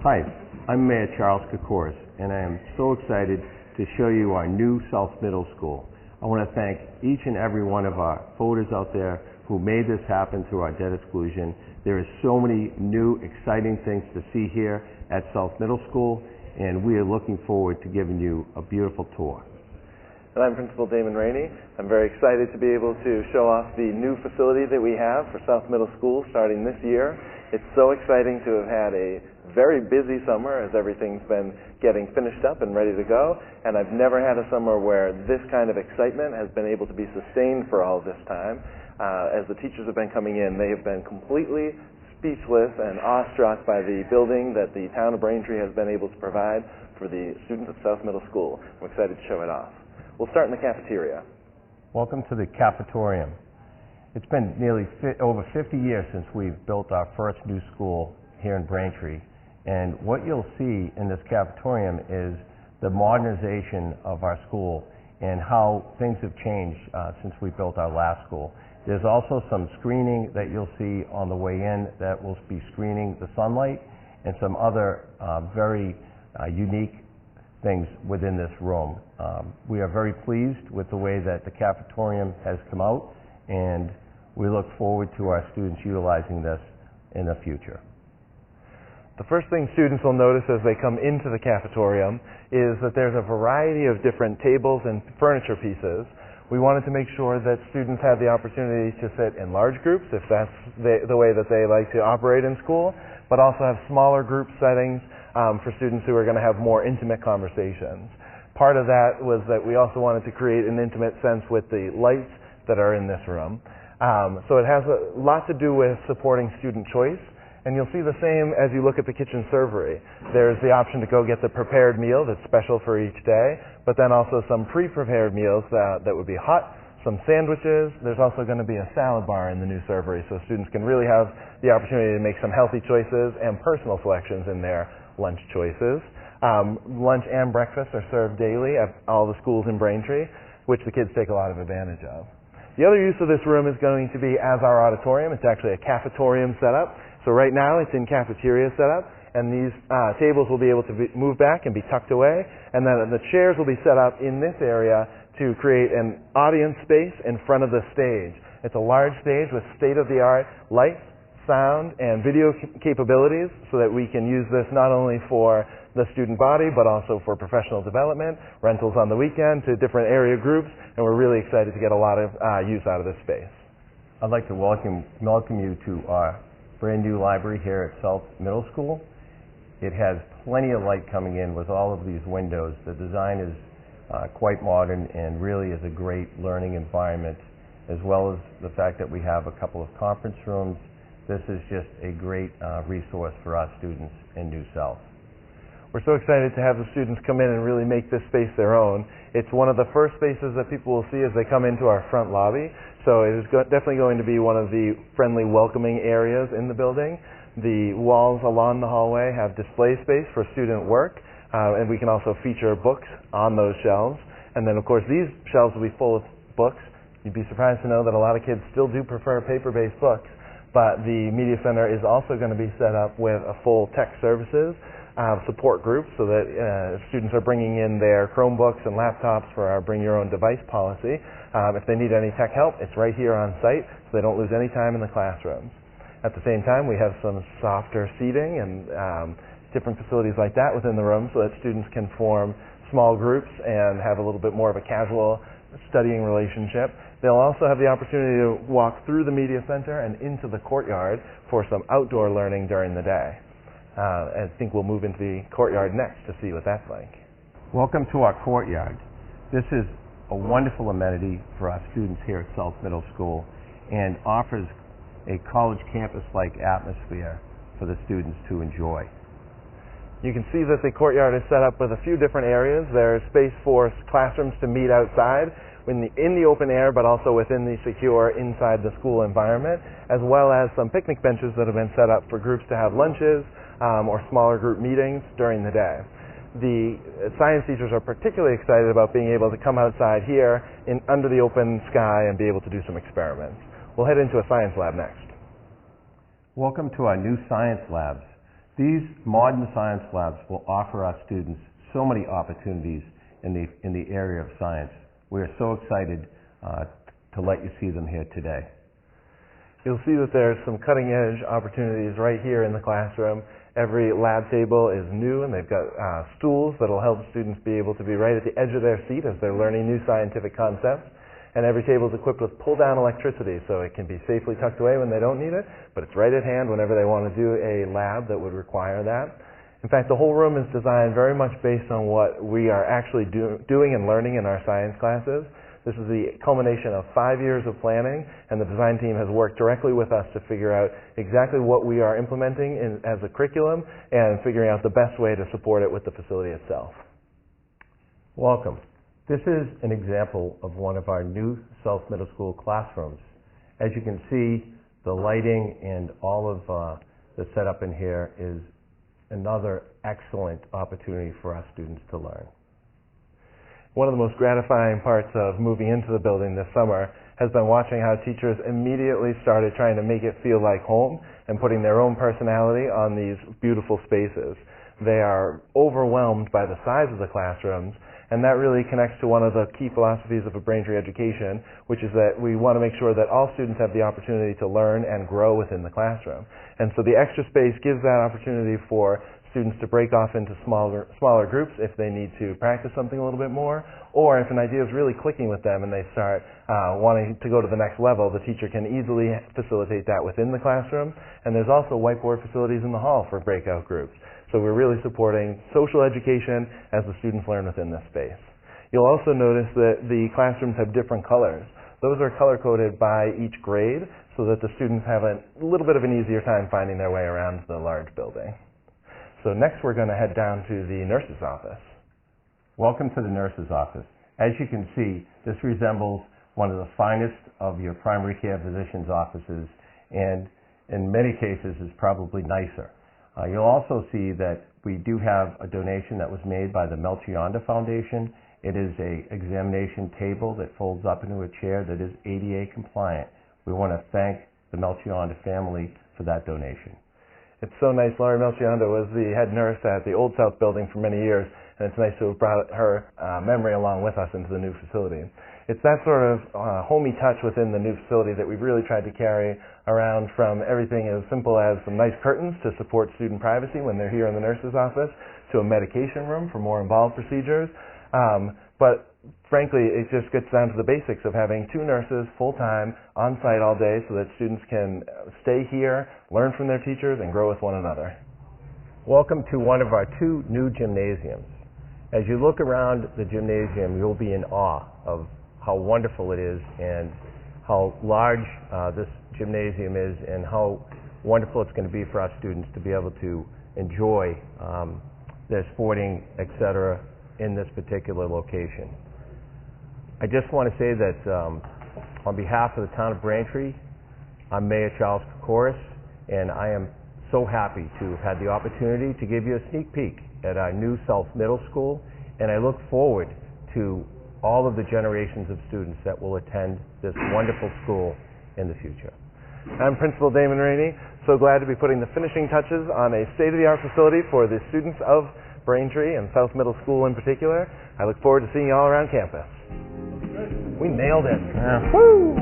Hi, I'm Mayor Charles Koukouris, and I am so excited to show you our new South Middle School. I want to thank each and every one of our voters out there who made this happen through our debt exclusion. There is so many new, exciting things to see here at South Middle School, and we are looking forward to giving you a beautiful tour. And I'm Principal Damon Rainey. I'm very excited to be able to show off the new facility that we have for South Middle School starting this year. It's so exciting to have had a very busy summer as everything's been getting finished up and ready to go, and I've never had a summer where this kind of excitement has been able to be sustained for all this time. As the teachers have been coming in, they have been completely speechless and awestruck by the building that the town of Braintree has been able to provide for the students of South Middle School. I'm excited to show it off. We'll start in the cafeteria. Welcome to the Cafeteria. It's been nearly over 50 years since we've built our first new school here in Braintree. And what you'll see in this cafeteria is the modernization of our school and how things have changed since we built our last school. There's also some screening that you'll see on the way in that will be screening the sunlight and some other very unique things within this room. We are very pleased with the way that the cafeteria has come out, and we look forward to our students utilizing this in the future. The first thing students will notice as they come into the cafeteria is that there's a variety of different tables and furniture pieces. We wanted to make sure that students had the opportunity to sit in large groups, if that's the way that they like to operate in school, but also have smaller group settings for students who are going to have more intimate conversations. Part of that was that we also wanted to create an intimate sense with the lights that are in this room. So it has a lot to do with supporting student choice. And you'll see the same as you look at the kitchen servery. There's the option to go get the prepared meal that's special for each day, but then also some pre-prepared meals that would be hot, some sandwiches. There's also going to be a salad bar in the new servery, so students can really have the opportunity to make some healthy choices and personal selections in their lunch choices. Lunch and breakfast are served daily at all the schools in Braintree, which the kids take a lot of advantage of. The other use of this room is going to be as our auditorium. It's actually a cafetorium setup. So right now it's in cafeteria setup, and these tables will be able to move back and be tucked away, and then the chairs will be set up in this area to create an audience space in front of the stage. It's a large stage with state-of-the-art lights, sound, and video capabilities so that we can use this not only for the student body but also for professional development, rentals on the weekend to different area groups, and we're really excited to get a lot of use out of this space. I'd like to welcome you to our brand new library here at South Middle School. It has plenty of light coming in with all of these windows. The design is quite modern and really is a great learning environment, as well as the fact that we have a couple of conference rooms. This is just a great resource for our students in New South. We're so excited to have the students come in and really make this space their own. It's one of the first spaces that people will see as they come into our front lobby. So it is definitely going to be one of the friendly, welcoming areas in the building. The walls along the hallway have display space for student work, and we can also feature books on those shelves. And then, of course, these shelves will be full of books. You'd be surprised to know that a lot of kids still do prefer paper-based books, but the Media Center is also going to be set up with a full tech services support group so that students are bringing in their Chromebooks and laptops for our Bring Your Own Device policy. If they need any tech help, it's right here on site, so they don't lose any time in the classrooms. At the same time, we have some softer seating and different facilities like that within the room so that students can form small groups and have a little bit more of a casual studying relationship. They'll also have the opportunity to walk through the Media Center and into the Courtyard for some outdoor learning during the day. I think we'll move into the Courtyard next to see what that's like. Welcome to our Courtyard. This is a wonderful amenity for our students here at South Middle School and offers a college campus-like atmosphere for the students to enjoy. You can see that the Courtyard is set up with a few different areas. There's space for classrooms to meet outside in the open air, but also within the secure inside the school environment, as well as some picnic benches that have been set up for groups to have lunches or smaller group meetings during the day. The science teachers are particularly excited about being able to come outside here under the open sky and be able to do some experiments. We'll head into a science lab next. Welcome to our new science labs. These modern science labs will offer our students so many opportunities in the area of science. We are so excited to let you see them here today. You'll see that there's some cutting-edge opportunities right here in the classroom. Every lab table is new, and they've got stools that will help students be able to be right at the edge of their seat as they're learning new scientific concepts. And every table is equipped with pull-down electricity, so it can be safely tucked away when they don't need it, but it's right at hand whenever they want to do a lab that would require that. In fact, the whole room is designed very much based on what we are actually doing and learning in our science classes. This is the culmination of 5 years of planning, and the design team has worked directly with us to figure out exactly what we are implementing as a curriculum and figuring out the best way to support it with the facility itself. Welcome. This is an example of one of our new South Middle School classrooms. As you can see, the lighting and all of the setup in here is another excellent opportunity for our students to learn. One of the most gratifying parts of moving into the building this summer has been watching how teachers immediately started trying to make it feel like home and putting their own personality on these beautiful spaces. They are overwhelmed by the size of the classrooms, and that really connects to one of the key philosophies of a Braintree education, which is that we want to make sure that all students have the opportunity to learn and grow within the classroom. And so the extra space gives that opportunity for students to break off into smaller groups if they need to practice something a little bit more, or if an idea is really clicking with them and they start wanting to go to the next level, the teacher can easily facilitate that within the classroom. And there's also whiteboard facilities in the hall for breakout groups. So we're really supporting social education as the students learn within this space. You'll also notice that the classrooms have different colors. Those are color-coded by each grade so that the students have a little bit of an easier time finding their way around the large building. So next we're going to head down to the nurse's office. Welcome to the nurse's office. As you can see, this resembles one of the finest of your primary care physician's offices, and in many cases is probably nicer. You'll also see that we do have a donation that was made by the Melchionda Foundation. It is an examination table that folds up into a chair that is ADA compliant. We want to thank the Melchionda family for that donation. It's so nice. Laurie Melchionda was the head nurse at the Old South building for many years, and it's nice to have brought her memory along with us into the new facility. It's that sort of homey touch within the new facility that we've really tried to carry around, from everything as simple as some nice curtains to support student privacy when they're here in the nurse's office, to a medication room for more involved procedures. But frankly, it just gets down to the basics of having 2 nurses full-time on site all day so that students can stay here, learn from their teachers, and grow with one another. Welcome to one of our 2 new gymnasiums. As you look around the gymnasium, you'll be in awe of how wonderful it is and how large this gymnasium is and how wonderful it's going to be for our students to be able to enjoy their sporting, etc., in this particular location. I just want to say that on behalf of the town of Braintree, I'm Mayor Charles Kokoris, and I am so happy to have had the opportunity to give you a sneak peek at our new South Middle School, and I look forward to all of the generations of students that will attend this wonderful school in the future. I'm Principal Damon Rainey, so glad to be putting the finishing touches on a state-of-the-art facility for the students of Braintree and South Middle School in particular. I look forward to seeing you all around campus. We nailed it. Woo!